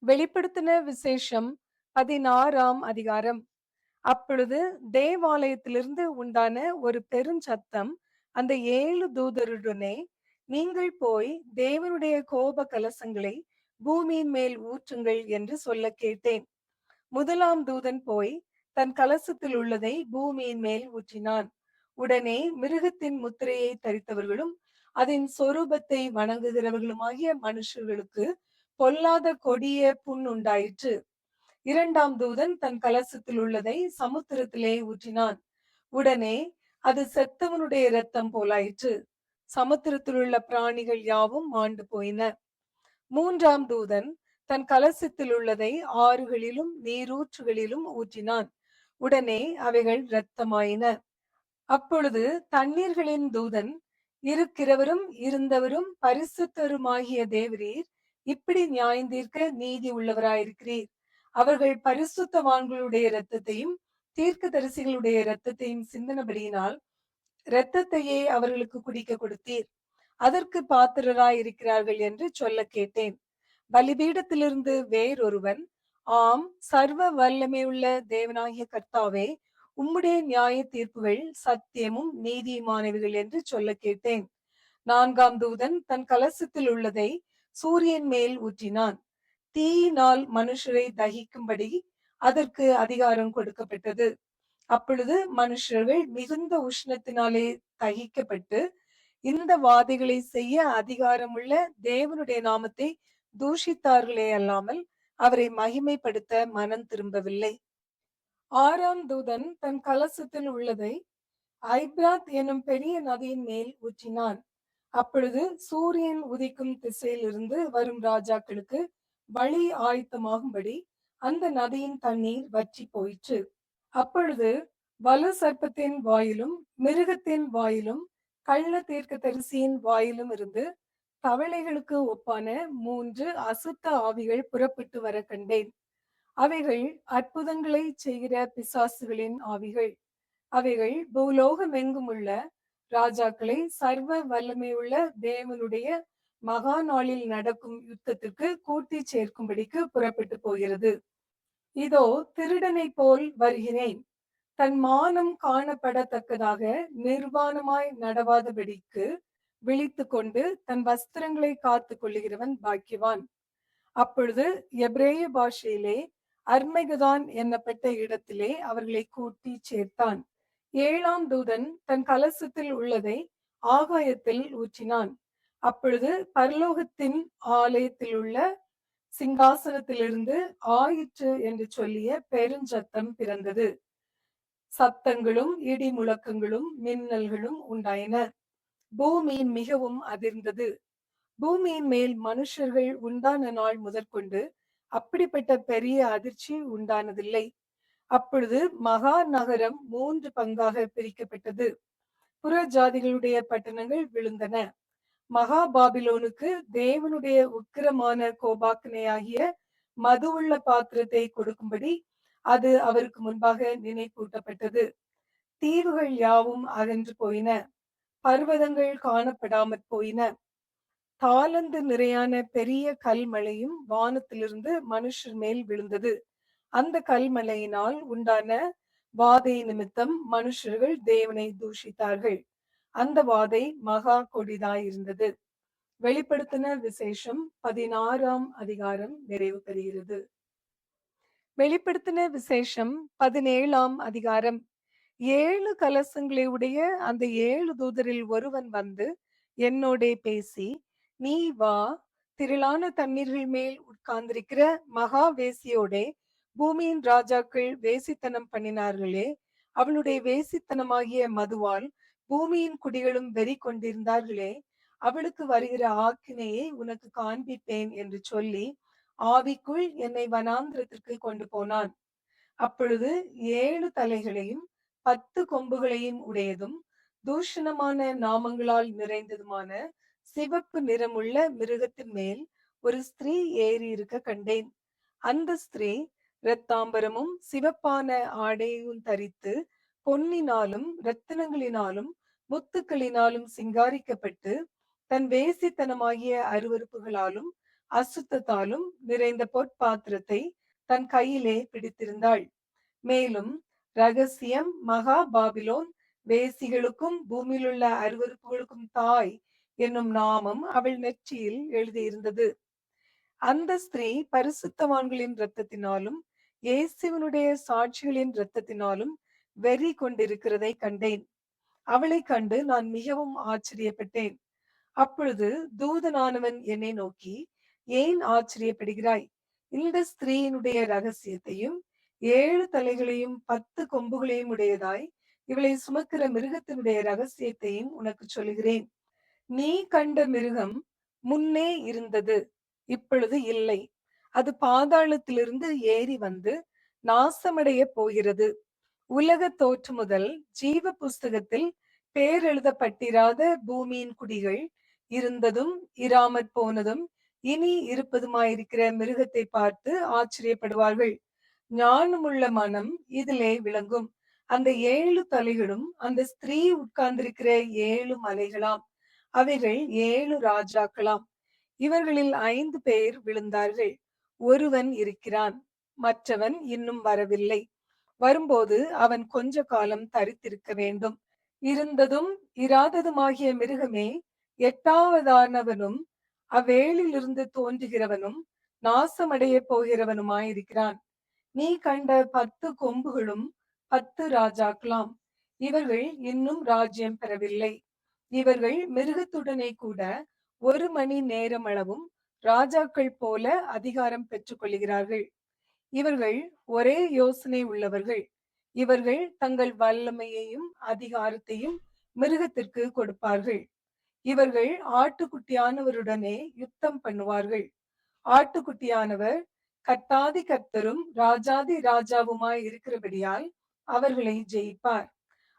வெளிப்படுத்தின விசேஷம் 16ஆம் அதிகாரம். அப்பொழுது தேவாலயத்திலிருந்து உண்டான ஒரு பெருஞ்சத்தம் அந்த 7 தூதருடனே, நீங்கள் போய் தேவனுடைய கோப கலசங்களை பூமியின் மேல் ஊற்றுங்கள் என்று சொல்லக் கேட்டேன். முதலாம் தூதன் போய் தன் கலசத்தில் உள்ளதை பூமியின் மேல் ஊற்றினான். உடனே மிருகத்தின் முத்திரையை தரித்தவர்களும் அதன் சொரூபத்தை வணங்குகிறவர்களுமாகிய மனுஷர்களுக்கு பொல்லாத கொடிய புண் உண்டாயிற்று. இரண்டாம் தூதன் தன் கலசத்தில் உள்ளதை சமுத்திரத்திலே ஊற்றினான். உடனே அது செத்தவனுடைய இரத்தம் போலாயிற்று. சமுத்திரத்தில் உள்ள பிராணிகள் யாவும் மாண்டு போயின. மூன்றாம் தூதன் தன் கலசத்தில் உள்ளதை ஆறுகளிலும் நீரூற்றுகளிலும் ஊற்றினான். உடனே அவைகள் இரத்தமாயின. அப்பொழுது தண்ணீர்களின் தூதன், இருக்கிறவரும் இருந்தவரும் பரிசுத்தருமாகிய தேவரீர் இப்படி நியாயந்தீர்க்க நீதி உள்ளவராயிருக்கிறீர். அவர்கள் பரிசுத்தவான்களுடைய இரத்தத்தையும் தீர்க்கதரிசிகளுடைய இரத்தத்தையும் சிந்தனபடியினால் இரத்தத்தையே அவர்களுக்கு குடிக்க கொடுத்தீர். அதற்கு பாத்திரராய் இருக்கிறார்கள் என்று சொல்ல கேட்டேன். பலிபீடத்திலிருந்து வேறொருவன், ஆம், சர்வ வல்லமையுள்ள தேவனாகிய கர்த்தாவே, உம்முடைய நியாய தீர்ப்புகள் சத்தியமும் நீதியுமானவைகள் என்று சொல்ல கேட்டேன். நான்காம் தூதன் தன் கலசத்தில் உள்ளதை சூரியன் மேல் ஊற்றினான். தீயினால் மனுஷரை தகிக்கும்படி அதற்கு அதிகாரம் கொடுக்கப்பட்டது. அப்பொழுது மனுஷர்கள் மிகுந்த உஷ்ணத்தினாலே தகிக்கப்பட்டு, இந்த வாதைகளை செய்ய அதிகாரமுள்ள தேவனுடைய நாமத்தை தூஷித்தார்களே அல்லாமல் அவரை மகிமைப்படுத்த மனம் திரும்பவில்லை. ஆறாம் தூதன் தன் கலசத்தில் உள்ளதை ஐப்ராத் எனும் பெரிய நதியின் மேல் ஊற்றினான். அப்பொழுது சூரியன் உதிக்கும் திசையிலிருந்து வரும் ராஜாக்களுக்கு வழி ஆயத்தமாகும்படி அந்த நதியின் தண்ணீர் வற்றி போயிற்று. அப்பொழுது வலு சர்ப்பத்தின் வாயிலும் மிருகத்தின் வாயிலும் கள்ள தீர்க்கதரிசியின் வாயிலும் இருந்து தவளைகளுக்கு ஒப்பான 3 அசுத்த ஆவிகள் புறப்பட்டு வர கண்டேன். அவைகள் அற்புதங்களை செய்கிற பிசாசுகளின் ஆவிகள். அவைகள் பூலோகமெங்கும் உள்ள ராஜாக்களை சர்வ வல்லமையுள்ள தேவனுடைய மகா நாளில் நடக்கும் யுத்தத்திற்கு கூட்டி சேர்க்கும்படிக்கு புறப்பட்டு போகிறது. இதோ திருடனை போல் வருகிறேன். தன் மானம் காணப்படத்தக்கதாக நிர்வாணமாய் நடவாதபடிக்கு விழித்து கொண்டு தன் வஸ்திரங்களை காத்து கொள்ளுகிறவன் பாக்கியவான். அப்பொழுது எபிரேய பாஷையிலே அர்மெகதான் என்னப்பட்ட இடத்திலே அவர்களை கூட்டி சேர்த்தான். ஏழாம் தூதன் தன் கலசத்தில் உள்ளதை ஆகாயத்தில் ஊற்றினான். அப்பொழுது பரலோகத்தின் ஆலயத்தில் உள்ள சிங்காசனத்திலிருந்து ஆயிற்று என்று சொல்லிய பெருஞ்சத்தம் பிறந்தது. சத்தங்களும் இடி முழக்கங்களும் மின்னல்களும் உண்டாயின. பூமி மிகவும் அதிர்ந்தது. பூமியின் மேல் மனுஷர்கள் உண்டான நாள் முதற்கொண்டு அப்படிப்பட்ட பெரிய அதிர்ச்சி உண்டானதில்லை. அப்பொழுது மகா நகரம் 3 பங்காக பிரிக்கப்பட்டது. புற ஜாதிகளுடைய பட்டணங்கள் விழுந்தன. மகா பாபிலோனுக்கு தேவனுடைய உக்கிரமான கோபாக்கனையாகிய மதுவுள்ள பாத்திரத்தை கொடுக்கும்படி அது அவருக்கு முன்பாக நினைப்பூட்டப்பட்டது. தீவுகள் யாவும் அகன்று போயின. பர்வதங்கள் காணப்படாமற் போயின. தாளந்து நிறையான பெரிய கல்மழையும் வானத்திலிருந்து மனுஷர் மேல் விழுந்தது. அந்த கல்மழையினால் உண்டான வாதை நிமித்தம் மனுஷர்கள் தேவனை தூஷித்தார்கள். அந்த வாதை மகா கொடிதாயிருந்தது. வெளிப்படுத்தின விசேஷம் 16ஆம் அதிகாரம் நிறைவு பெறுகிறது. வெளிப்படுத்தின விசேஷம் 17ஆம் அதிகாரம். 7 கலசங்களை உடைய அந்த 7 தூதரில் ஒருவன் வந்து என்னோடே பேசி, நீ வா, திரளான தண்ணீர்கள் மேல் உட்கார்ந்திருக்கிற மகா வேசியோடே பூமியின் ராஜாக்கள் வேசித்தனம் பண்ணினார்களே, அவளுடைய வேசித்தனமாகிய மதுவால் பூமியின் குடிகளும் வெறி கொண்டிருந்தார்களே, அவளுக்கு வருகிற ஆக்கினையை உனக்கு காண்பிப்பேன் என்று சொல்லி ஆவிக்குள் என்னை வனாந்திரத்திற்கு கொண்டு போனான். அப்பொழுது 7 தலைகளையும் 10 கொம்புகளையும் உடையதும் தூஷணமான நாமங்களால் நிறைந்ததுமான சிவப்பு நிறமுள்ள மிருகத்தின் மேல் ஒரு ஸ்திரீ ஏறி இருக்க கண்டேன். அந்த ஸ்திரீ இரத்தாம்பரமும் சிவப்பான ஆடையும் தரித்து பொன்னினாலும் இரத்தினங்களினாலும் முத்துக்களினாலும் சிங்காரிக்கப்பட்டு தன் வேசித்தனமாகிய அருவருப்புகளாலும் அசுத்தத்தாலும் நிறைந்த பொற்பாத்திரத்தை தன் கையிலே பிடித்திருந்தாள். மேலும் ரகசியம் மகா பாபிலோன், வேசிகளுக்கும் பூமியிலுள்ள அருவருப்புகளுக்கும் தாய் என்னும் நாமம் அவள் நெற்றியில் எழுதியிருந்தது. அந்த ஸ்திரீ பரிசுத்தவான்களின் இரத்தத்தினாலும் இயேசுவினுடைய சாட்சிகளின் இரத்தத்தினாலும் வெறி கொண்டிருக்கிறதை கண்டேன். அவளை கண்டு நான் மிகவும் ஆச்சரியப்பட்டேன். அப்பொழுது தூதனானவன் என்னை நோக்கி, ஏன் ஆச்சரியப்படுகிறாய்? இந்த ஸ்திரீயினுடைய ரகசியத்தையும் 7 தலைகளையும் 10 கொம்புகளையும் உடையதாய் இவளை சுமக்கிற மிருகத்தினுடைய ரகசியத்தையும் உனக்கு சொல்கிறேன். நீ கண்ட மிருகம் முன்னே இருந்தது, இப்பொழுது இல்லை. அது பாதாளத்திலிருந்து ஏறி வந்து நாசமடைய போகிறது. உலக தோற்று முதல் ஜீவ புஸ்தகத்தில் பேர் எழுதப்பட்டிராத பூமியின் குடிகள் இருந்ததும் இராமற் போனதும் இனி இருப்பதுமாயிருக்கிற மிருகத்தை பார்த்து ஆச்சரியப்படுவார்கள். ஞானமுள்ள மனம் இதிலே விளங்கும். அந்த 7 தலைகளும் அந்த ஸ்திரீ உட்கார்ந்திருக்கிற 7 மலைகளாம். அவைகள் 7 ராஜாக்களாம். இவர்களில் 5 பேர் விழுந்தார்கள். ஒருவன் இருக்கிறான், மற்றவன் இன்னும் வரவில்லை. வரும்போது அவன் கொஞ்ச காலம் தரித்திருக்க வேண்டும். இருந்ததும் இராததுமாகிய மிருகமே 8வதானவனும் அவ்வேளிலிருந்து தோன்றுகிறவனும் நாசமடைய போகிறவனுமாயிருக்கிறான். நீ கண்ட 10 கொம்புகளும் 10 ராஜாக்களாம். இவர்கள் இன்னும் ராஜ்யம் பெறவில்லை. இவர்கள் மிருகத்துடனே கூட 1 மணி நேரமளவும் ராஜாக்கள் போல அதிகாரம் பெற்றுக் கொள்கிறார்கள். இவர்கள் ஒரே யோசனை உள்ளவர்கள். இவர்கள் தங்கள் வல்லமையையும் அதிகாரத்தையும் மிருகத்திற்கு கொடுப்பார்கள். இவர்கள் ஆட்டுக்குட்டியானவருடனே யுத்தம் பண்ணுவார்கள். ஆட்டுக்குட்டியானவர் கர்த்தாதி கர்த்தரும் ராஜாதி ராஜாவுமாய் இருக்கிறபடியால் அவர்களை ஜெயிப்பார்.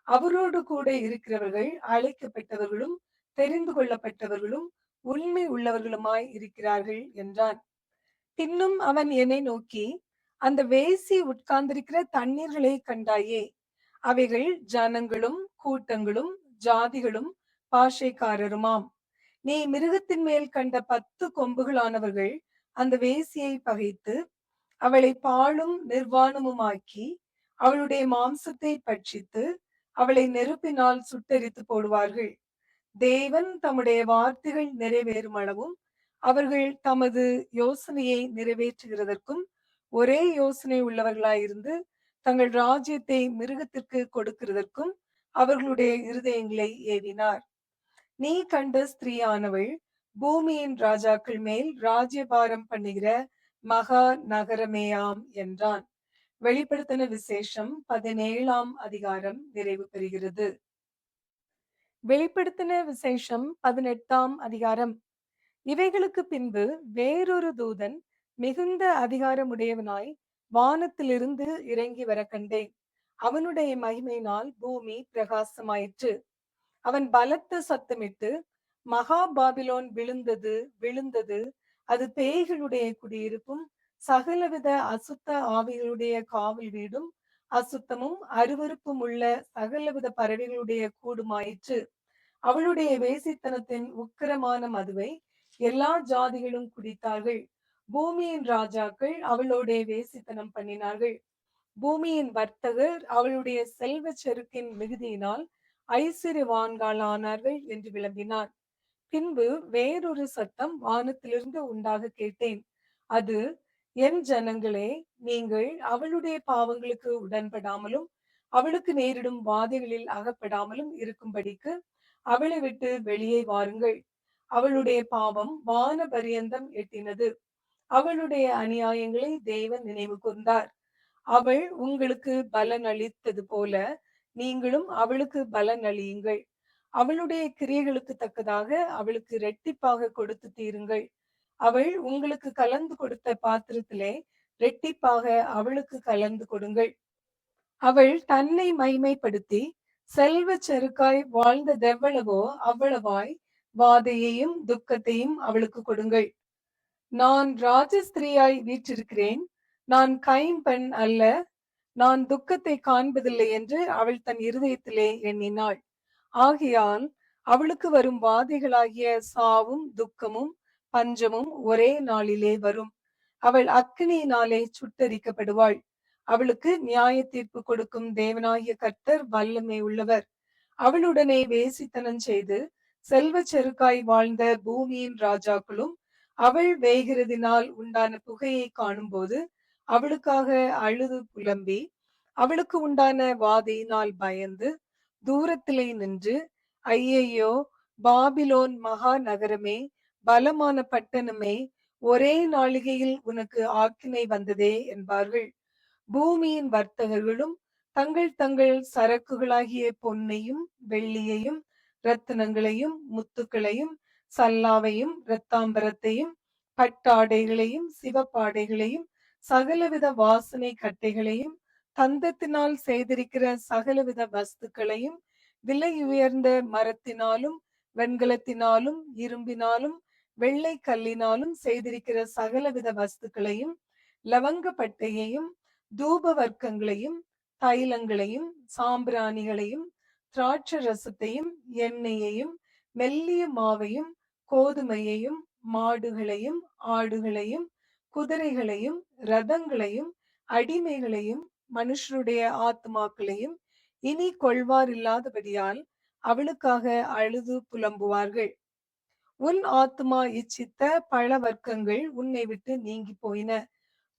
அவரோடு கூட இருக்கிறவர்கள் அழைக்கப்பட்டவர்களும் தெரிந்து கொள்ளப்பட்டவர்களும் உண்மை உள்ளவர்களுமாய் இருக்கிறார்கள் என்றான். பின்னும் அவன் என்னை நோக்கி, அந்த வேசி உட்கார்ந்திருக்கிற தண்ணீர்களை கண்டாயே? அவைகள் ஜனங்களும் கூட்டங்களும் ஜாதிகளும் பாஷைக்காரருமாம். நீ மிருகத்தின் மேல் கண்ட 10 கொம்புகளானவர்கள் அந்த வேசியை பகைத்து அவளை பாழும் நிர்வாணமுமாக்கி அவளுடைய மாம்சத்தை பட்சித்து அவளை நெருப்பினால் சுட்டெரித்து போடுவார்கள். தேவன் தம்முடைய வார்த்தைகள் நிறைவேறும் அளவும் அவர்கள் தமது யோசனையை நிறைவேற்றுகிறதற்கும் ஒரே யோசனை உள்ளவர்களாயிருந்து தங்கள் ராஜ்யத்தை மிருகத்திற்கு கொடுக்கிறதற்கும் அவர்களுடைய இருதயங்களை ஏவினார். நீ கண்ட ஸ்திரீயானவள் பூமியின் ராஜாக்கள் மேல் ராஜ்யபாரம் பண்ணுகிற மகா நகரமேயாம் என்றான். வெளிப்படுத்தின விசேஷம் 17ஆம் அதிகாரம் நிறைவு பெறுகிறது. வெளிப்படுத்தின விசேஷம் 18ஆம் அதிகாரம். இவைகளுக்கு பின்பு வேறொரு தூதன் மிகுந்த அதிகாரமுடையவனாய் வானத்திலிருந்து இறங்கி வர கண்டேன். அவனுடைய மகிமையினால் பூமி பிரகாசமாயிற்று. அவன் பலத்த சத்தமிட்டு, மகா பாபிலோன் விழுந்தது, விழுந்தது, அது பேய்களுடைய குடியிருப்பும் சகலவித அசுத்த ஆவிகளுடைய காவல் வீடும் அசுத்தமும் அருவருப்பும் உள்ள சகலவித பறவைகளுடைய கூடுமாயிற்று. அவளுடைய வேசித்தனத்தின் உக்கிரமான மதுவை எல்லா ஜாதிகளும் குடித்தார்கள். பூமியின் ராஜாக்கள் அவளுடைய வேசித்தனம் பண்ணினார்கள். பூமியின் வர்த்தகர் அவளுடைய செல்வ செருக்கின் மிகுதியினால் ஐஸ்வர்யவான்களானார்கள் என்று விளம்பினார். பின்பு வேறொரு சத்தம் வானத்திலிருந்து உண்டாக கேட்டேன். அது, என் ஜனங்களே, நீங்கள் அவளுடைய பாவங்களுக்கு உடன்படாமலும் அவளுக்கு நேரிடும் வாதைகளில் அகப்படாமலும் இருக்கும்படிக்கு அவளை விட்டு வெளியே வாருங்கள். அவளுடைய பாவம் வான பரியந்தம் எட்டினது. அவளுடைய அநியாயங்களை தேவன் நினைவு கூர்ந்தார். அவள் உங்களுக்கு பலன் அளித்தது போல நீங்களும் அவளுக்கு பலன் அளியுங்கள். அவளுடைய கிரியைகளுக்கு தக்கதாக அவளுக்கு இரட்டிப்பாக கொடுத்து தீருங்கள். அவள் உங்களுக்கு கலந்து கொடுத்த பாத்திரத்திலே இரட்டிப்பாக அவளுக்கு கலந்து கொடுங்கள். அவள் தன்னை மகிமைப்படுத்தி செல்வ செருக்காய் வாழ்ந்ததெவ்வளவோ அவ்வளவாய் வாதையையும் துக்கத்தையும் அவளுக்கு கொடுங்கள். நான் ராஜஸ்திரியாய் வீற்றிருக்கிறேன், நான் கைம்பெண் அல்ல, நான் துக்கத்தை காண்பதில்லை என்று அவள் தன் இருதயத்திலே எண்ணினாள். ஆகையால் அவளுக்கு வரும் வாதைகளாகிய சாவும் துக்கமும் பஞ்சமும் ஒரே நாளிலே வரும். அவள் அக்கினியினாலே சுட்டெரிக்கப்படுவாள். அவளுக்கு நியாய தீர்ப்பு கொடுக்கும் தேவனாகிய கர்த்தர் வல்லமை உள்ளவர். அவளுடனே வேசித்தனம் செய்து செல்வச் செருக்காய் வாழ்ந்த பூமியின் ராஜாக்களும் அவள் வேகிறதினால் உண்டான புகையை காணும்போது அவளுக்காக அழுது புலம்பி, அவளுக்கு உண்டான வாதையினால் பயந்து தூரத்திலே நின்று, ஐயையோ, பாபிலோன் மகா நகரமே, பலமான பட்டணமே, ஒரே நாளிகையில் உனக்கு ஆக்கினை வந்ததே என்பார்கள். பூமியின் வர்த்தகர்களும் தங்கள் தங்கள் சரக்குகளாகிய பொன்னையும் வெள்ளியையும் இரத்தினங்களையும் முத்துக்களையும் சல்லாவையும் இரத்தாம்பரத்தையும் பட்டாடைகளையும் சிவப்பாடைகளையும் சகலவித வாசனை கட்டைகளையும் தந்தத்தினால் செய்திருக்கிற சகலவித வஸ்துக்களையும் விலையுயர்ந்த மரத்தினாலும் வெண்கலத்தினாலும் இரும்பினாலும் வெள்ளை கல்லினாலும் செய்திருக்கிற சகலவித வஸ்துக்களையும் லவங்க பட்டையையும் தூப வர்க்கங்களையும் தைலங்களையும் சாம்பிராணிகளையும் திராட்ச ரசத்தையும் எண்ணெயையும் மெல்லிய மாவையும் கோதுமையையும் மாடுகளையும் ஆடுகளையும் குதிரைகளையும் ரதங்களையும் அடிமைகளையும் மனுஷருடைய ஆத்மாக்களையும் இனி கொள்வார் இல்லாதபடியால் அவளுக்காக அழுது புலம்புவார்கள். உன் ஆத்மா இச்சித்த பழ வர்க்கங்கள் உன்னை விட்டு நீங்கி போயின.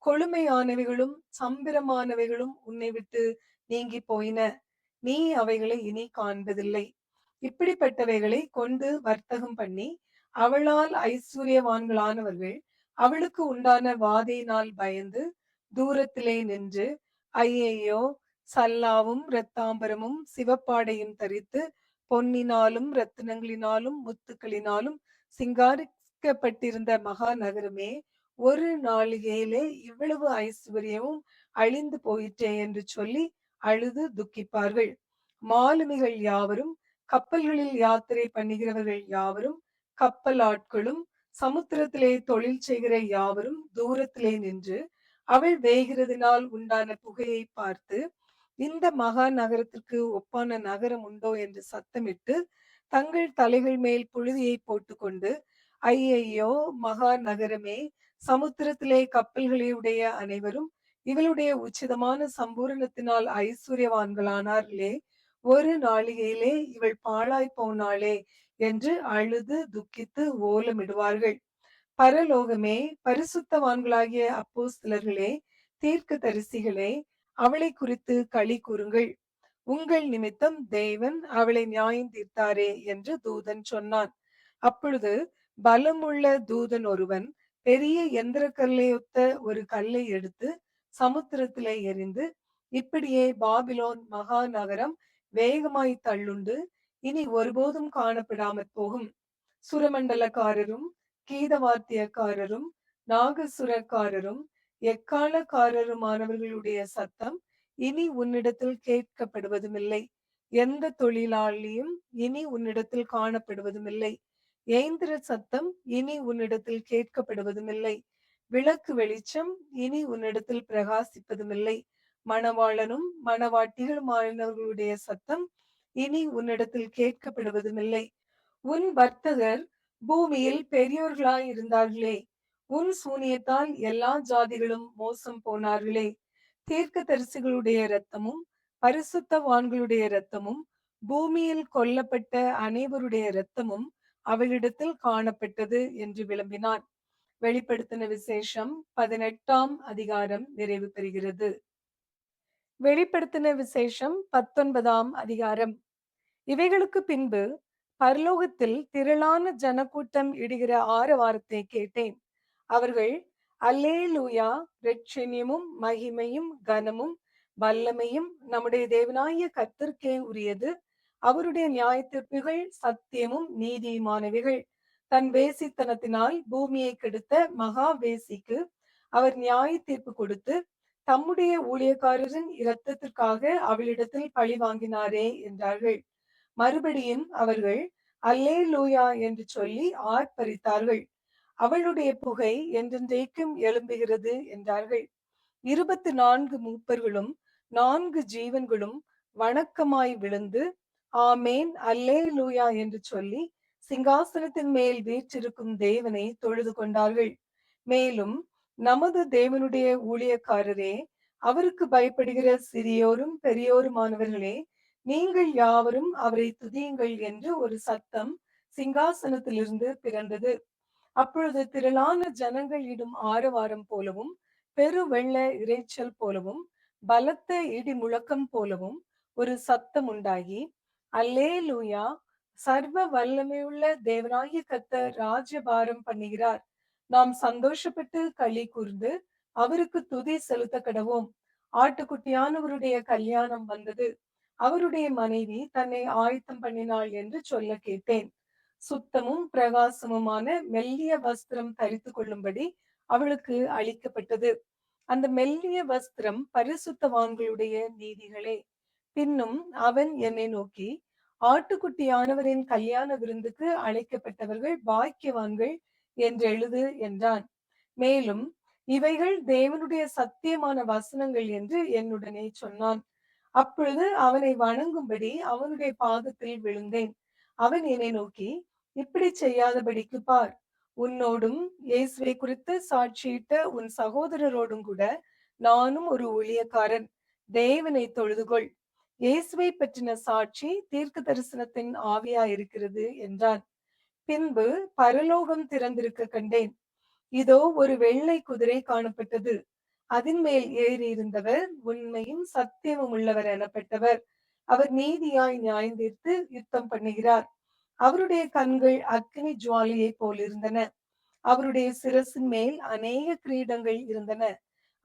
கொழுமையானவைகளும் சம்பிரமானவைகளும் உன்னை விட்டு நீங்கி போயின. நீ அவைகளை இனி காண்பதில்லை. இப்படிப்பட்டவைகளை கொண்டு வர்த்தகம் பண்ணி அவளால் ஐஸ்வர்யவான்களானவர்கள் அவளுக்கு உண்டான வாதையினால் பயந்து தூரத்திலே நின்று, ஐயையோ, சல்லாவும் இரத்தாம்பரமும் சிவப்பாடையும் தரித்து பொன்னினாலும் இரத்தினங்களினாலும் முத்துக்களினாலும் சிங்காரிக்கப்பட்டிருந்த மகா நகரமே, ஒரு நாளிகையிலே இவ்வளவு ஐஸ்வர்யமும் அழிந்து போயிற்றே என்று சொல்லி அழுது துக்கிப்பார்கள். மாலுமிகள் யாவரும் கப்பல்களில் யாத்திரை பண்ணுகிறவர்கள் யாவரும் கப்பல் ஆட்களும் சமுத்திரத்திலே தொழில் செய்கிற யாவரும் தூரத்திலே நின்று அவள் வேகிறதினால் உண்டான புகையை பார்த்து, இந்த மகா நகரத்திற்கு ஒப்பான நகரம் உண்டோ என்று சத்தமிட்டு தங்கள் தலைகள் மேல் புழுதியை போட்டுக்கொண்டு, ஐயையோ, மகா நகரமே, சமுத்திரத்திலே கப்பல்களுடைய அனைவரும் இவளுடைய உச்சிதமான சம்பூரணத்தினால் ஐஸ்வர்யவான்களானார்களே, ஒரு நாளிகையிலே இவள் பாழாய் போனாளே என்று அழுது துக்கித்து ஓலமிடுவார்கள். பரலோகமே, பரிசுத்தவான்களாகிய அப்போஸ்தலர்களே, தீர்க்க தரிசிகளே, அவளை குறித்து களி கூறுங்கள். உங்கள் நிமித்தம் தேவன் அவளை நியாயம் தீர்த்தாரே என்று தூதன் சொன்னான். அப்பொழுது பலமுள்ள தூதன் ஒருவன் பெரிய எந்திர கல்லையொத்த ஒரு கல்லை எடுத்து சமுத்திரத்திலே எறிந்து, இப்படியே பாபிலோன் மகா நகரம் வேகமாய் தள்ளுண்டு இனி ஒருபோதும் காணப்படாமற் போகும். சுரமண்டலக்காரரும் கீதவாத்தியக்காரரும் நாகசுரக்காரரும் எக்காலக்காரருமானவர்களுடைய சத்தம் இனி உன்னிடத்தில் கேட்கப்படுவதுமில்லை. எந்த தொழிலாளியும் இனி உன்னிடத்தில் காணப்படுவதுமில்லை. ஏந்திர சத்தம் இனி உன்னிடத்தில் கேட்கப்படுவதுமில்லை. விளக்கு வெளிச்சம் இனி உன்னிடத்தில் பிரகாசிப்பதுமில்லை. மணவாளனும் மணவாட்டிகளுமானவர்களுடைய சத்தம் இனி உன்னிடத்தில் கேட்கப்படுவதுமில்லை. உன் வர்த்தகர் பூமியில் பெரியோர்களாய் இருந்தார்களே, உன் சூனியத்தால் எல்லா ஜாதிகளும் மோசம் போனார்களே. தீர்க்கதரிசிகளுடைய இரத்தமும் பரிசுத்தவான்களுடைய இரத்தமும் பூமியில் கொல்லப்பட்ட அனைவருடைய இரத்தமும் அவளிடத்தில் காணப்பட்டது என்று விளம்பினான். வெளிப்படுத்தின விசேஷம் 18ஆம் அதிகாரம் நிறைவு பெறுகிறது. வெளிப்படுத்தின விசேஷம் 19ஆம் அதிகாரம். இவைகளுக்கு பின்பு பரலோகத்தில் திரளான ஜனக்கூட்டம் இடுகிற ஆரவாரத்தை கேட்டேன். அவர்கள் அல்லேலூயா, இரட்சணியமும் மகிமையும் கனமும் வல்லமையும் நம்முடைய தேவனாகிய கர்த்தருக்கே உரியது. அவருடைய நியாயத்தீர்ப்புகள் சத்தியமும் நீதியுமானவைகள். தன் வேசித்தனத்தினால் பூமியை கெடுத்த மகா வேசிக்கு அவர் நியாய தீர்ப்பு கொடுத்து தம்முடைய ஊழியக்காரரின் இரத்தத்திற்காக அவளிடத்தில் பழி வாங்கினாரே என்றார்கள். மறுபடியும் அவர்கள் அல்லேலூயா என்று சொல்லி ஆர்ப்பரித்தார்கள். அவளுடைய புகை என்றென்றைக்கும் எழும்புகிறது என்றார்கள். 24 மூப்பர்களும் 4 ஜீவன்களும் வணக்கமாய் விழுந்து ஆமேன் அல்லேலூயா என்று சொல்லி சிங்காசனத்தின் மேல் வீற்றிருக்கும் தேவனை தொழுது கொண்டார்கள். மேலும், நமது தேவனுடைய ஊழியக்காரரே, அவருக்கு பயப்படுகிற சிறியோரும் பெரியோருமானவர்களே, நீங்கள் யாவரும் அவரை துதியுங்கள் என்று ஒரு சத்தம் சிங்காசனத்திலிருந்து பிறந்தது. அப்பொழுது திரளான ஜனங்கள் இடும் ஆரவாரம் போலவும், பெரு வெள்ள இரைச்சல் போலவும், பலத்த இடி முழக்கம் போலவும் ஒரு சத்தம் உண்டாகி, அல்லேலூயா, சர்வ வல்லமையுள்ள தேவனாகிய கர்த்தர் ராஜ்யபாரம் பண்ணுகிறார். நாம் சந்தோஷப்பட்டு களி கூர்ந்து அவருக்கு துதி செலுத்த கடவோம். ஆட்டுக்குட்டியானவருடைய கல்யாணம் வந்தது. அவருடைய மனைவி தன்னை ஆயத்தம் பண்ணினாள் என்று சொல்ல கேட்டேன். சுத்தமும் பிரகாசமுமான மெல்லிய வஸ்திரம் தரித்து கொள்ளும்படி அவளுக்கு அளிக்கப்பட்டது. அந்த மெல்லிய வஸ்திரம் பரிசுத்தவான்களுடைய நீதிகளே. பின்னும் அவன் என்னை நோக்கி, ஆட்டுக்குட்டியானவரின் கல்யாண விருந்துக்கு அழைக்கப்பட்டவர்கள் பாக்கியவான்கள் என்று எழுது என்றான். மேலும், இவைகள் தேவனுடைய சத்தியமான வசனங்கள் என்று என்னுடனே சொன்னான். அப்பொழுது அவனை வணங்கும்படி அவனுடைய பாதத்தில் விழுந்தேன். அவன் என்னை நோக்கி, இப்படி செய்யாதபடிக்கு பார், உன்னோடும் இயேசுவை குறித்து சாட்சியிட்ட உன் சகோதரரோடும் கூட நானும் ஒரு ஊழியக்காரன். தேவனை தொழுதுகொள். இயேசுவை பற்றின சாட்சி தீர்க்க தரிசனத்தின் ஆவியா இருக்கிறது என்றான். பின்பு பரலோகம் திறந்திருக்க கண்டேன். இதோ ஒரு வெள்ளை குதிரை காணப்பட்டது. அதன் மேல் ஏறி இருந்தவர் உண்மையும் சத்தியமும் உள்ளவர் எனப்பட்டவர். அவர் நீதியாய் நியாயந்தீர்த்து யுத்தம் பண்ணுகிறார். அவருடைய கண்கள் அக்கினி ஜுவாலையை போல் இருந்தன. அவருடைய சிரசின் மேல் அநேக கிரீடங்கள் இருந்தன.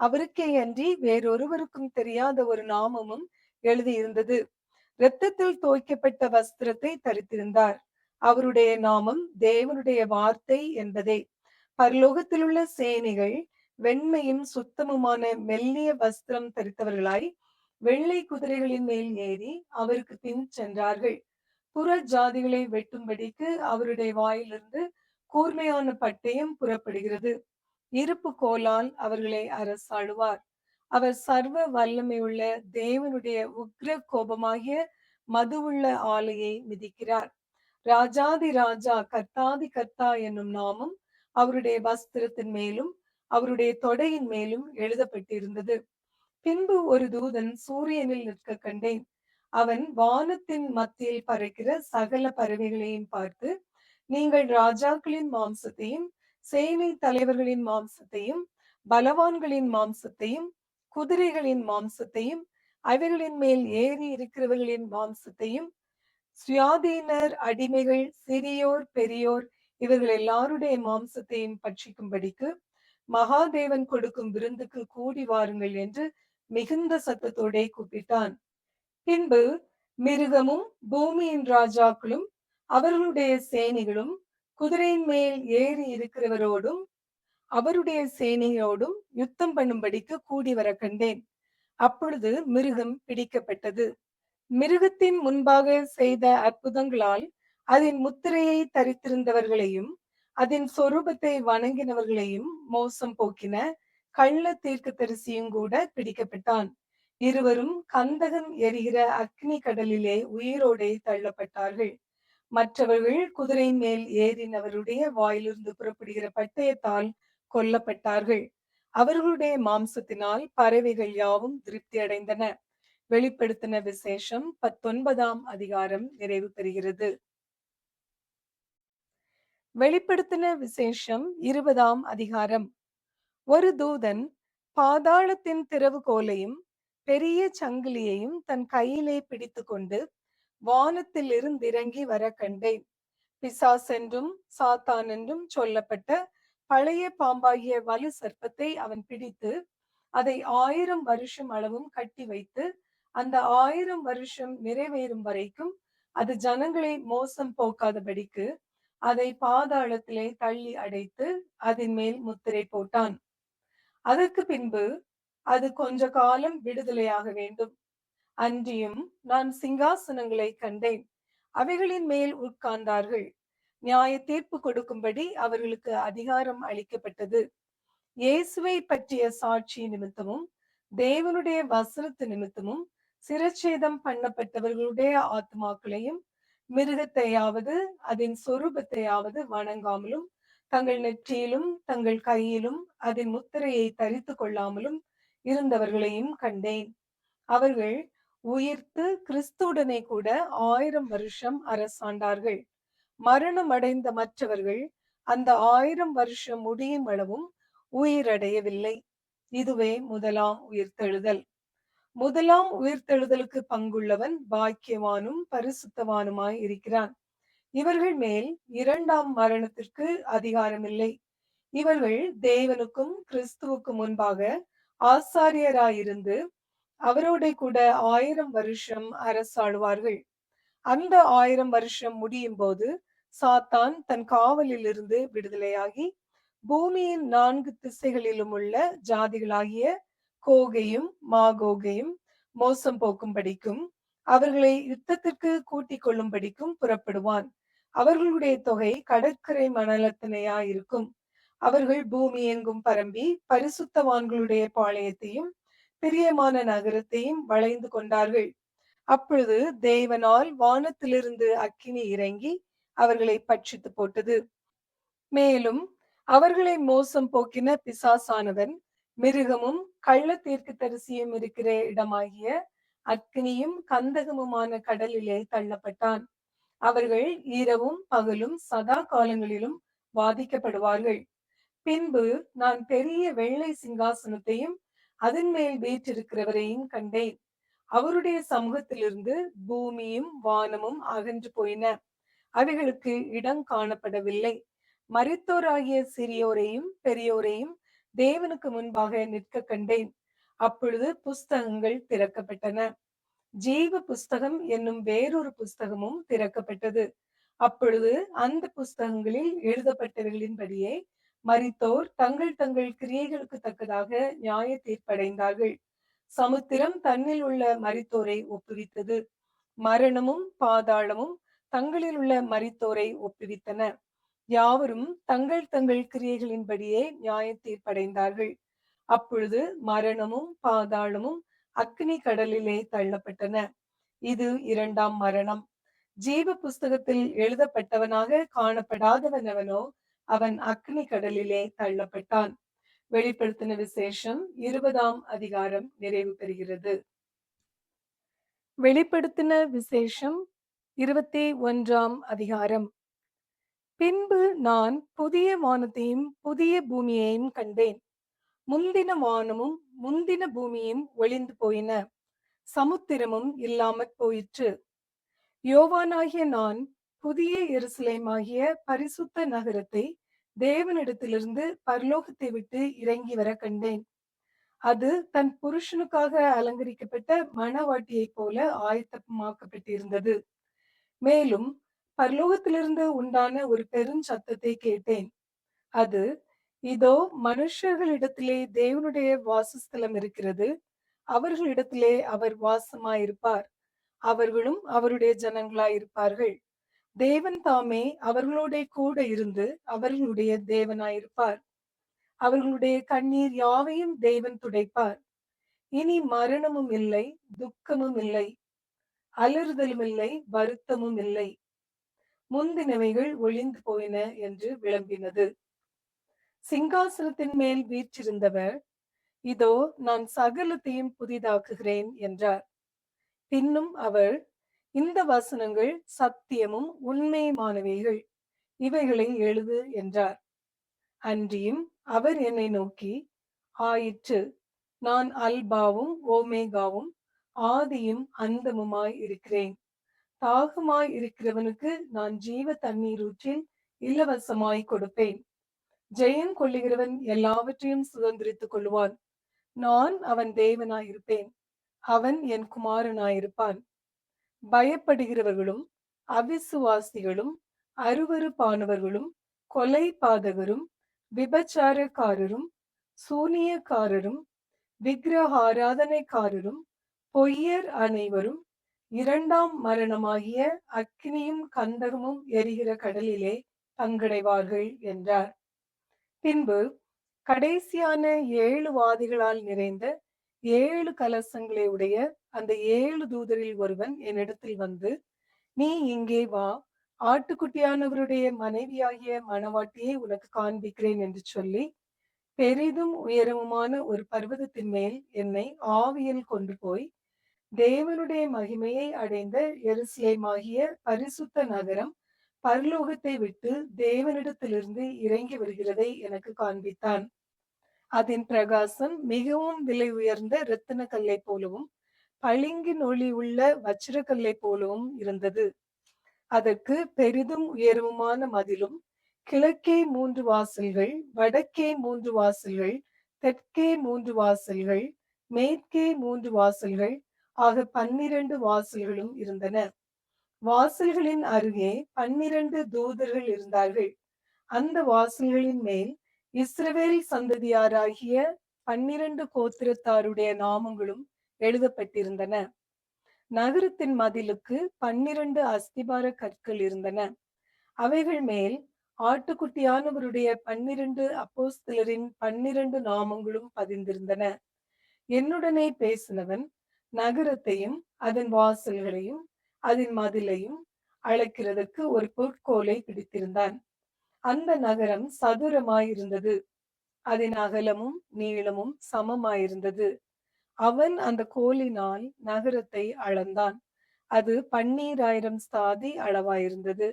அவருக்கே அன்றி வேறொருவருக்கும் தெரியாத ஒரு நாமமும் எழுதியிருந்தது. இரத்தத்தில் தோய்க்கப்பட்ட வஸ்திரத்தை தரித்திருந்தார். அவருடைய நாமம் தேவனுடைய வார்த்தை என்பதே. பரலோகத்தில் உள்ள சேனைகள் வெண்மையும் சுத்தமுமான மெல்லிய வஸ்திரம் தரித்தவர்களாய் வெள்ளை குதிரைகளின் மேல் ஏறி அவருக்கு பின் சென்றார்கள். புற ஜாதிகளை வெட்டும்படிக்கு அவருடைய வாயிலிருந்து கூர்மையான பட்டயம் புறப்படுகிறது. இருப்பு கோலால் அவர்களை அரசாளுவார். அவர் சர்வ வல்லமையுள்ள தேவனுடைய உக்ர கோபமாகிய மதுவுள்ள ஆலையை மிதிக்கிறார். ராஜாதி ராஜா கர்த்தாதி கர்த்தா என்னும் நாமம் அவருடைய வஸ்திரத்தின் மேலும் அவருடைய தொடையின் மேலும் எழுதப்பட்டிருந்தது. பின்பு ஒரு தூதன் சூரியனில் நிற்க கண்டேன். அவன் வானத்தின் மத்தியில் பறக்கிற சகல பறவைகளையும் பார்த்து, நீங்கள் ராஜாக்களின் மாம்சத்தையும் சேனை தலைவர்களின் மாம்சத்தையும் பலவான்களின் மாம்சத்தையும் குதிரைகளின் மாம்சத்தையும் அவைகளின் மேல் ஏறி இருக்கிறவர்களின் மாம்சத்தையும் சுயாதீனர் அடிமைகள் சிறியோர் பெரியோர் இவர்கள் எல்லாருடைய மாம்சத்தையும் பட்சிக்கும்படிக்கு மகாதேவன் கொடுக்கும் விருந்துக்கு கூடி வாருங்கள் என்று மிகுந்த சத்தத்தோடே கூப்பிட்டான். பின்பு மிருகமும் பூமியின் ராஜாக்களும் அவர்களுடைய சேனைகளும் குதிரையின் மேல் ஏறி இருக்கிறவரோடும் அவருடைய சேனையோடும் யுத்தம் பண்ணும்படிக்கு கூடி வர கண்டேன். அப்பொழுது மிருகம் பிடிக்கப்பட்டது. மிருகத்தின் முன்பாக செய்த அற்புதங்களால் அதன் முத்திரையை தரித்திருந்தவர்களையும் அதன் சொரூபத்தை வணங்கினவர்களையும் மோசம் போக்கின கள்ள தீர்க்கதரிசியும் கூட பிடிக்கப்பட்டான். இருவரும் கந்தகம் எரிகிற அக்னி கடலிலே உயிரோடே தள்ளப்பட்டார்கள். மற்றவர்கள் குதிரையின் மேல் ஏறினவருடைய வாயிலிருந்து புறப்படுகிற பட்டயத்தால் கொல்லப்பட்டார்கள். அவர்களுடைய மாம்சத்தினால் பறவைகள் யாவும் திருப்தி அடைந்தன. வெளிப்படுத்தின விசேஷம் 19ஆம் அதிகாரம் நிறைவு பெறுகிறது. வெளிப்படுத்தின விசேஷம் 20ஆம் அதிகாரம். ஒரு தூதன் பாதாளத்தின் திறவுகோலையும் பெரிய சங்கிலியையும் தன் கையிலே பிடித்து கொண்டு வானத்தில் இருந்து இறங்கி வர கண்டேன். பிசாஸ் என்றும் சாத்தான் என்றும் சொல்லப்பட்ட பழைய பாம்பாகிய வலு சர்ப்பத்தை அவன் பிடித்து அதை 1000 வருஷம் அளவும் கட்டி வைத்து அந்த 1000 வருஷம் நிறைவேறும் வரைக்கும் அது ஜனங்களை மோசம் போக்காதபடிக்கு அதை பாதாளத்திலே தள்ளி அடைத்து அதன் மேல் முத்திரை போட்டான். அதற்கு பின்பு அது கொஞ்ச காலம் விடுதலையாக வேண்டும். அன்றியும் நான் சிங்காசனங்களை கண்டேன். அவைகளின் மேல் உட்கார்ந்தார்கள். நியாய தீர்ப்பு கொடுக்கும்படி அவர்களுக்கு அதிகாரம் அளிக்கப்பட்டது. இயேசுவை பற்றிய சாட்சி நிமித்தமும் தேவனுடைய வசனத்து நிமித்தமும் சிரச்சேதம் பண்ணப்பட்டவர்களுடைய ஆத்மாக்களையும் மிருகத்தையாவது அதன் சொரூபத்தையாவது வணங்காமலும் தங்கள் நெற்றியிலும் தங்கள் கையிலும் அதன் முத்திரையை தரித்துக் கொள்ளாமலும் இருந்தவர்களையும் கண்டேன். அவர்கள் உயிர்த்து கிறிஸ்துவுடனே கூட 1000 வருஷம் அரசாண்டார்கள். மரணம் அடைந்த மற்றவர்கள் அந்த 1000 வருஷம் முடியும் அளவும் உயிரடையவில்லை. இதுவே முதலாம் உயிர்த்தெழுதல். முதலாம் உயிர்த்தெழுதலுக்கு பங்குள்ளவன் பாக்கியவானும் பரிசுத்தவானுமாய் இருக்கிறான். இவர்கள் மேல் இரண்டாம் மரணத்திற்கு அதிகாரமில்லை. இவர்கள் தேவனுக்கும் கிறிஸ்துவுக்கும் முன்பாக ஆசாரியராயிருந்து அவரோட கூட 1000 வருஷம் அரசாளுவார்கள். அந்த 1000 வருஷம் முடியும் போது சாத்தான் தன் காவலில் இருந்து விடுதலையாகி பூமியின் 4 திசைகளிலும் உள்ள ஜாதிகளாகிய கோகையும் மாகோகையும் மோசம் போக்கும்படிக்கும் அவர்களை யுத்தத்திற்கு கூட்டிக் கொள்ளும்படிக்கும் புறப்படுவான். அவர்களுடைய தொகை கடற்கரை மணலத்தனையாயிருக்கும். அவர்கள் பூமி எங்கும் பரம்பி பரிசுத்தவான்களுடைய பாளையத்தையும் பிரியமான நகரத்தையும் வளைந்து கொண்டார்கள். அப்பொழுது தேவனால் வானத்திலிருந்து அக்கினி இறங்கி அவர்களை பட்சித்து போட்டது. மேலும் அவர்களை மோசம் போக்கின பிசாசானவன் மிருகமும் கள்ள தீர்க்கதரிசியும் இருக்கிற இடமாகிய அக்கினியும் கந்தகமுமான கடலிலே தள்ளப்பட்டான். அவர்கள் இரவும் பகலும் சதா காலங்களிலும் வாதிக்கப்படுவார்கள். பின்பு நான் பெரிய வெள்ளை சிங்காசனத்தையும் அதன் மேல் வீற்றிருக்கிறவரையும் கண்டேன். அவருடைய சமூகத்திலிருந்து பூமியும் வானமும் அகன்று போயின. அவைகளுக்கு இடம் காணப்படவில்லை. மரித்தோராகிய சிறியோரையும் பெரியோரையும் தேவனுக்கு முன்பாக நிற்க கண்டேன். அப்பொழுது புஸ்தகங்கள் திறக்கப்பட்டன. ஜீவ புஸ்தகம் என்னும் வேறொரு புஸ்தகமும் திறக்கப்பட்டது. அப்பொழுது அந்த புஸ்தகங்களில் எழுதப்பட்டவைகளின்படியே மரித்தோர் தங்கள் தங்கள் கிரியைகளுக்கு தக்கதாக நியாய தீர்ப்படைந்தார்கள். சமுத்திரம் தன்னில் உள்ள மரித்தோரை ஒப்புவித்தது. மரணமும் பாதாளமும் தங்களில் உள்ள மரித்தோரை ஒப்புவித்தன. யாவரும் தங்கள் தங்கள் கிரியைகளின்படியே நியாய தீர்ப்படைந்தார்கள். அப்பொழுது மரணமும் பாதாளமும் அக்னி கடலிலே தள்ளப்பட்டன. இது இரண்டாம் மரணம். ஜீவ புஸ்தகத்தில் எழுதப்பட்டவனாக காணப்படாதவன் எவனோ அவன் அக்னி கடலிலே தள்ளப்பட்டான். வெளிப்படுத்தின விசேஷம் 20ஆம் அதிகாரம் நிறைவு பெறுகிறது. வெளிப்படுத்தின விசேஷம் 21ஆம் அதிகாரம். பின்பு நான் புதிய வானத்தையும் புதிய பூமியையும் கண்டேன். முந்தின வானமும் முந்தின பூமியும் ஒளிந்து போயின, சமுத்திரமும் இல்லாமற் போயிற்று. யோவானாகிய நான் புதிய எருசலேமாகிய பரிசுத்த நகரத்தை தேவனிடத்திலிருந்து பரலோகத்தை விட்டு இறங்கி வர கண்டேன். அது தன் புருஷனுக்காக அலங்கரிக்கப்பட்ட மணவாட்டியைப் போல ஆயத்தமாக்கப்பட்டிருந்தது. மேலும் பரலோகத்திலிருந்து உண்டான ஒரு பெருஞ்சத்தத்தை கேட்டேன். அது, இதோ மனுஷர்களிடத்திலே தேவனுடைய வாசஸ்தலம் இருக்கிறது. அவர்களிடத்திலே அவர் வாசமாயிருப்பார். அவர்களும் அவருடைய ஜனங்களாயிருப்பார்கள். தேவன் தாமே அவர்களோட கூட இருந்து அவர்களுடைய தேவனாயிருப்பார். அவர்களுடைய கண்ணீர் யாவையும் தேவன் துடைப்பார். இனி மரணமும் இல்லை, துக்கமும் இல்லை, அலறுதலும் இல்லை, வருத்தமும் இல்லை. முந்தினவைகள் ஒளிந்து போயின என்று விளம்பினது. சிங்காசனத்தின் மேல் வீற்றிருந்தவர், இதோ நான் சகலத்தையும் புதிதாக்குகிறேன் என்றார். பின்னும் அவர், இந்த வசனங்கள் சத்தியமும் உண்மையுமானவைகள், இவைகளை எழுது என்றார். அன்றியும் அவர் என்னை நோக்கி, ஆயிற்று, நான் அல்பாவும் ஓமேகாவும் ஆதியும் அந்தமுமாய் இருக்கிறேன். தாகமாய் இருக்கிறவனுக்கு நான் ஜீவ தண்ணீரூற்றில் இலவசமாய் கொடுப்பேன். ஜெயம் கொள்ளுகிறவன் எல்லாவற்றையும் சுதந்திரித்துக் கொள்ளுவான். நான் அவன் தேவனாயிருப்பேன், அவன் என் குமாரனாயிருப்பான். பயப்படுகிறவர்களும் அவிசுவாசிகளும் அருவருப்பானவர்களும் கொலை பாதகரும் விபச்சாரக்காரரும் சூனியக்காரரும் விக்கிரகாராதனைக்காரரும் பொய்யர் அனைவரும் இரண்டாம் மரணமாகிய அக்கினியும் கந்தகமும் எரிகிற கடலிலே பங்கடைவார்கள் என்றார். பின்பு கடைசியான 7 வாதிகளால் நிறைந்த 7 கலசங்களை உடைய அந்த 7 தூதரில் ஒருவன் என்னிடத்தில் வந்து, நீ இங்கே வா, ஆட்டுக்குட்டியானவருடைய மனைவியாகிய மணவாட்டியை உனக்கு காண்பிக்கிறேன் என்று சொல்லி, பெரிதும் உயரமுமான ஒரு பர்வதத்தின் மேல் என்னை ஆவியில் கொண்டு போய், தேவனுடைய மகிமையை அடைந்த எருசலேமாகிய பரிசுத்த நகரம் பரலோகத்தை விட்டு தேவனிடத்திலிருந்து இறங்கி வருகிறதை எனக்கு காண்பித்தான். அதன் பிரகாசம் மிகவும் விலை உயர்ந்த இரத்தின கல்லை போலவும், பளிங்கின் ஒளி உள்ள வச்சிரக்கல்லை போலவும் இருந்தது. அதற்கு பெரிதும் உயரமுமான மதிலும், கிழக்கே 3 வாசல்கள், வடக்கே 3 வாசல்கள், தெற்கே 3 வாசல்கள், மேற்கே 3 வாசல்கள் ஆக 12 வாசல்களும் இருந்தன. வாசல்களின் அருகே 12 தூதர்கள் இருந்தார்கள். அந்த வாசல்களின் மேல் இஸ்ரவேல் சந்ததியாராகிய 12 கோத்திரத்தாருடைய நாமங்களும் எழுதப்பட்டிருந்தன. நகரத்தின் மதிலுக்கு 12 அஸ்திபார கற்கள் இருந்தன. அவைகள் மேல் ஆட்டுக்குட்டியானவருடைய 12 அப்போஸ்தலரின் 12 நாமங்களும் பதிந்திருந்தன. என்னுடனே பேசினவன் நகரத்தையும் அதன் வாசல்களையும் அதன் மதிலையும் அளக்கிறதற்கு ஒரு பொற்கோலை பிடித்திருந்தான். அந்த நகரம் சதுரமாயிருந்தது. அதன் அகலமும் நீளமும் சமமாயிருந்தது. அவன் அந்த கோலினால் நகரத்தை அளந்தான். அது 12,000 ஸ்தாதி அளவாயிருந்தது.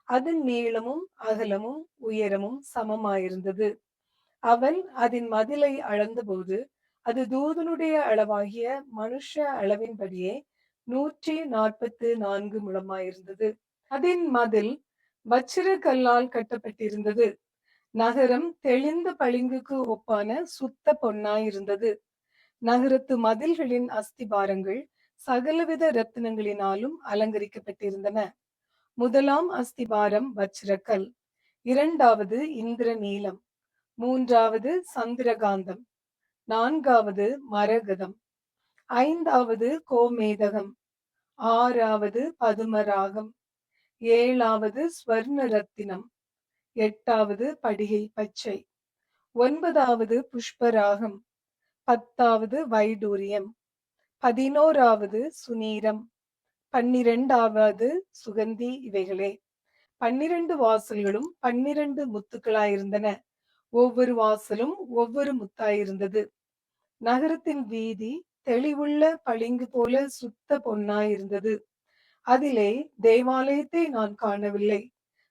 அதன் நீளமும் அகலமும் உயரமும் சமமாயிருந்தது. அவன் அதன் மதிலை அளந்தபோது அது தூதனுடைய அளவாகிய மனுஷ அளவின்படியே 144 முழமாயிருந்தது. அதன் மதில் வச்சிர கல்லால் கட்டப்பட்டிருந்தது. நகரம் தெளிந்த பளிங்குக்கு ஒப்பான சுத்த பொன்னாயிருந்தது. நகரத்து மதில்களின் அஸ்திபாரங்கள் சகலவித ரத்தினங்களினாலும் அலங்கரிக்கப்பட்டிருந்தன. முதலாம் அஸ்திபாரம் வச்சிரக்கல், இரண்டாவது இந்திரநீலம், மூன்றாவது சந்திரகாந்தம், நான்காவது மரகதம், ஐந்தாவது கோமேதகம், ஆறாவது பதுமராகம், ஏழாவது ஸ்வர்ண ரத்தினம், எட்டாவது படிகை பச்சை, ஒன்பதாவது புஷ்பராகம், பத்தாவது வைடூரியம், 11வது சுனீரம், 12வது சுகந்தி. இவைகளே 12 வாசல்களும் 12 முத்துக்களாயிருந்தன. ஒவ்வொரு வாசலும் ஒவ்வொரு முத்தாயிருந்தது. நகரத்தின் வீதி தெளிவுள்ள பளிங்கு போல சுத்த பொன்னாயிருந்தது. அதிலே தேவாலயத்தை நான் காணவில்லை.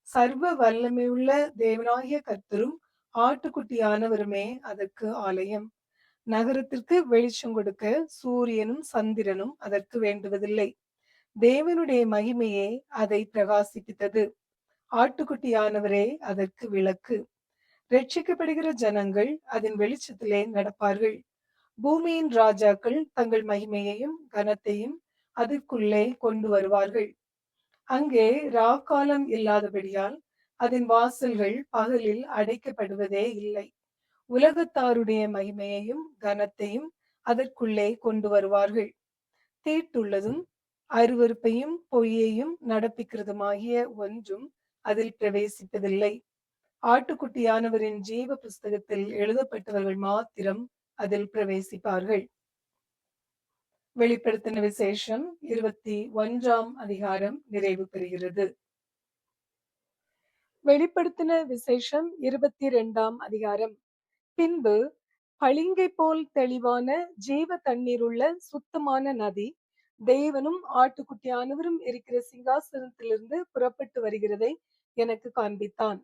சர்வ வல்லமையுள்ள தேவனாகிய கர்த்தரும் ஆட்டுக்குட்டியானவருமே அதற்கு ஆலயம். நகரத்திற்கு வெளிச்சம் கொடுக்க சூரியனும் சந்திரனும் அதற்கு வேண்டுவதில்லை. தேவனுடைய மகிமையே அதை பிரகாசிப்பித்தது. ஆட்டுக்குட்டியானவரே அதற்கு விளக்கு. ரட்சிக்கப்படுகிற ஜனங்கள் அதன் வெளிச்சத்திலே நடப்பார்கள். பூமியின் ராஜாக்கள் தங்கள் மகிமையையும் கனத்தையும் அதற்குள்ளே கொண்டு வருவார்கள். அங்கே ராக்காலம் இல்லாதபடியால் அதன் வாசல்கள் பகலில் அடைக்கப்படுவதே இல்லை. உலகத்தாருடைய மகிமையையும் கனத்தையும் அதற்குள்ளே கொண்டு வருவார்கள். தீட்டுள்ளதும் அருவருப்பையும் பொய்யையும் நடப்பிக்கிறதுமாகிய ஒன்றும் அதில் பிரவேசிப்பதில்லை. ஆட்டுக்குட்டியானவரின் ஜீவ புஸ்தகத்தில் எழுதப்பட்டவர்கள் மாத்திரம் அதில் பிரவேசிப்பார்கள். வெளிப்படுத்தின விசேஷம் 21ஆம் அதிகாரம் நிறைவு பெறுகிறது. வெளிப்படுத்தின விசேஷம் 22ஆம் அதிகாரம். பின்பு பளிங்கை போல் தெளிவான ஜீவ தண்ணீருள்ள சுத்தமான நதி தேவனும் ஆட்டுக்குட்டியானவரும் இருக்கிற சிங்காசனத்திலிருந்து புறப்பட்டு வருகிறதை எனக்கு காண்பித்தான்.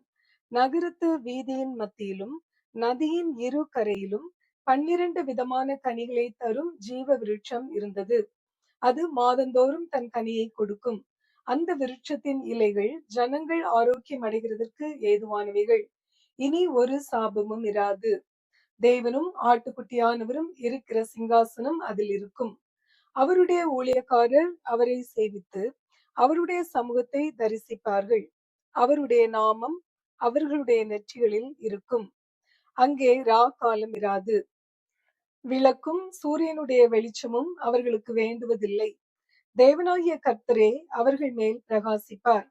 நகரத்து வீதியின் மத்தியிலும் நதியின் இரு கரையிலும் 12 விதமான கனிகளை தரும் ஜீவ விருட்சம் இருந்தது. அது மாதந்தோறும் தன் கனியை கொடுக்கும். அந்த விருட்சத்தின் இலைகள் ஜனங்கள் ஆரோக்கியம் அடைகிறதற்கு ஏதுவானவைகள். இனி ஒரு சாபமும் இராது. தேவனும் ஆட்டுக்குட்டியானவரும் இருக்கிற சிங்காசனம் அதில் இருக்கும். அவருடைய ஊழியக்காரர் அவரை சேவித்து அவருடைய சமூகத்தை தரிசிப்பார்கள். அவருடைய நாமம் அவர்களுடைய நெற்றிகளில் இருக்கும். அங்கே ரா காலம் இராது. விளக்கும் சூரியனுடைய வெளிச்சமும் அவர்களுக்கு வேண்டுவதில்லை. தேவனாகிய கர்த்தரே அவர்கள் மேல் பிரகாசிப்பார்.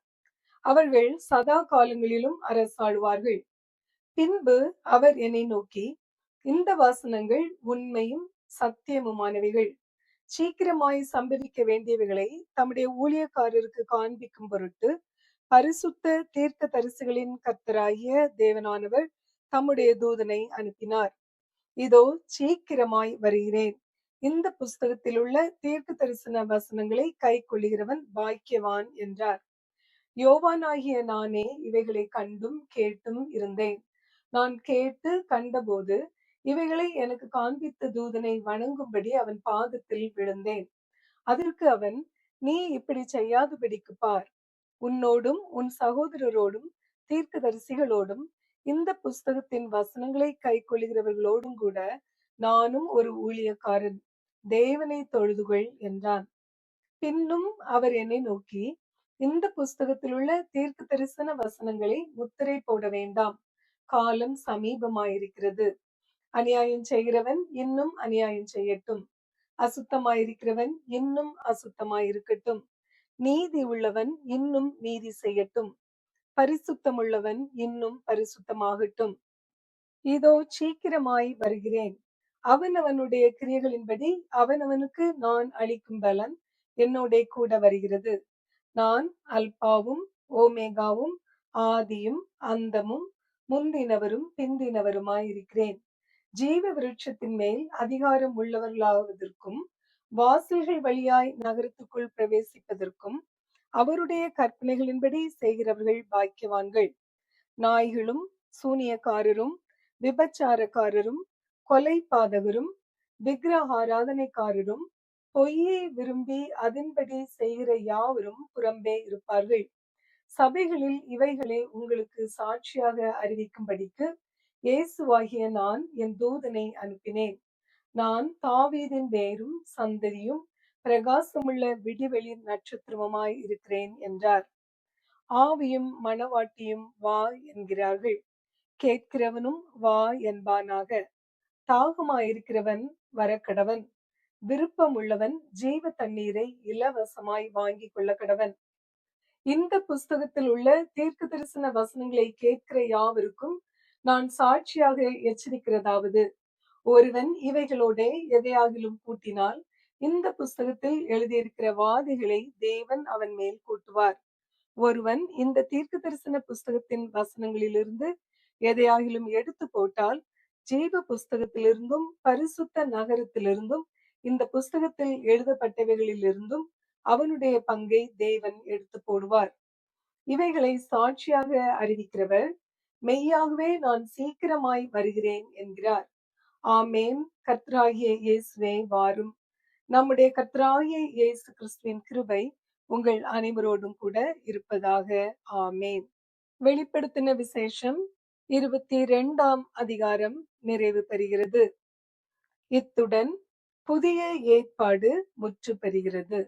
அவர்கள் சதா காலங்களிலும் அரசாளுவார்கள். பின்பு அவர் என்னை நோக்கி, இந்த வசனங்கள் உண்மையும் சத்தியமுமானவைகள். சீக்கிரமாய் சம்பவிக்க வேண்டியவைகளை தம்முடைய ஊழியக்காரருக்கு காண்பிக்கும் பொருட்டு பரிசுத்த தீர்க்க தரிசிகளின் கர்த்தராகிய தேவனானவர் தம்முடைய தூதனை அனுப்பினார். இதோ சீக்கிரமாய் வருகிறேன். இந்த புஸ்தகத்தில் உள்ள தீர்க்க தரிசன வசனங்களை கை கொள்ளுகிறவன் பாக்கியவான் என்றார். யோவானாகிய நானே இவைகளை கண்டும் கேட்டும் இருந்தேன். நான் கேட்டு கண்டபோது இவைகளை எனக்கு காண்பித்த தூதனை வணங்கும்படி அவன் பாதத்தில் விழுந்தேன். அதற்கு அவன், நீ இப்படி செய்யாதபடிக்கு பார், உன்னோடும் உன் சகோதரரோடும் தீர்க்கதரிசிகளோடும் இந்த புஸ்தகத்தின் வசனங்களை கை கொள்ளுகிறவர்களோடும் கூட நானும் ஒரு ஊழியக்காரன், தேவனை தொழுதுகொள் என்றான். பின்னும் அவர் என்னை நோக்கி, இந்த புஸ்தகத்தில் உள்ள தீர்க்க தரிசன வசனங்களை முத்திரை போட வேண்டாம், காலம் சமீபமாயிருக்கிறது. அநியாயம் செய்கிறவன் இன்னும் அநியாயம் செய்யட்டும், அசுத்தமாயிருக்கிறவன் இன்னும் அசுத்தமாயிருக்கட்டும், நீதி உள்ளவன் இன்னும் நீதி செய்யட்டும், பரிசுத்தமுள்ளவன் இன்னும் பரிசுத்தமாகட்டும். இதோ சீக்கிரமாய் வருகிறேன். அவனவனுடைய கிரியைகளின்படி அவனவனுக்கு நான் அளிக்கும் பலன் என்னோட கூட வருகிறது. நான் அல்பாவும் ஓமேகாவும் ஆதியும் அந்தமும் முந்தினவரும் பிந்தினவருமாயிருக்கிறேன். ஜீவ விருட்சத்தின் மேல் அதிகாரம் உள்ளவர்களாவதற்கும் வாசல்கள் வழியாய் நகரத்துக்குள் பிரவேசிப்பதற்கும் அவருடைய கற்பனைகளின்படி செய்கிறவர்கள் பாக்கியவான்கள். நாய்களும் சூனியக்காரரும் விபச்சாரக்காரரும் கொலை பாதகரும் விக்கிரக ஆராதனைக்காரரும் பொய்யை விரும்பி அதன்படி செய்கிற யாவரும் புறம்பே இருப்பார்கள். சபைகளில் இவைகளை உங்களுக்கு சாட்சியாக அறிவிக்கும்படிக்கு இயேசுவாகிய நான் என் தூதனை அனுப்பினேன். நான் தாவீதின் வேரும் சந்ததியும் பிரகாசமுள்ள விடிவெளி நட்சத்திரமுமாய் இருக்கிறேன் என்றார். ஆவியும் மணவாட்டியும் வா என்கிறார்கள், கேட்கிறவனும் வா என்பானாக. தாகமாயிருக்கிறவன் வரக்கடவன், விருப்பம் உள்ளவன் ஜீவ தண்ணீரை இலவசமாய் வாங்கி கொள்ள கடவன். இந்த புஸ்தகத்தில் உள்ள தீர்க்க தரிசன வசனங்களை கேட்கிற யாவருக்கும் நான் சாட்சியாக எச்சரிக்கிறதாவது, ஒருவன் இவைகளோட எதையாகிலும் கூட்டினால் இந்த புஸ்தகத்தில் எழுதியிருக்கிற வாதைகளை தேவன் அவன் மேல் கூட்டுவார். ஒருவன் இந்த தீர்க்க தரிசன புஸ்தகத்தின் வசனங்களிலிருந்து எதையாகிலும் எடுத்து போட்டால் ஜீவ புஸ்தகத்திலிருந்தும் பரிசுத்த நகரத்திலிருந்தும் இந்த புஸ்தகத்தில் எழுதப்பட்டவைகளிலிருந்தும் அவனுடைய பங்கை தேவன் எடுத்து போடுவார். இவைகளை சாட்சியாக அறிவிக்கிறவர், மெய்யாகவே நான் சீக்கிரமாய் வருகிறேன் என்கிறார். ஆமேன். கர்த்தராகிய இயேசுவே வாரும். நம்முடைய கர்த்தராகிய இயேசு கிறிஸ்துவின் கிருபை உங்கள் அனைவரோடும் கூட இருப்பதாக. ஆமேன். வெளிப்படுத்தின விசேஷம் 22ஆம் அதிகாரம் நிறைவு பெறுகிறது. இத்துடன் புதிய ஏற்பாடு முற்று பெறுகிறது.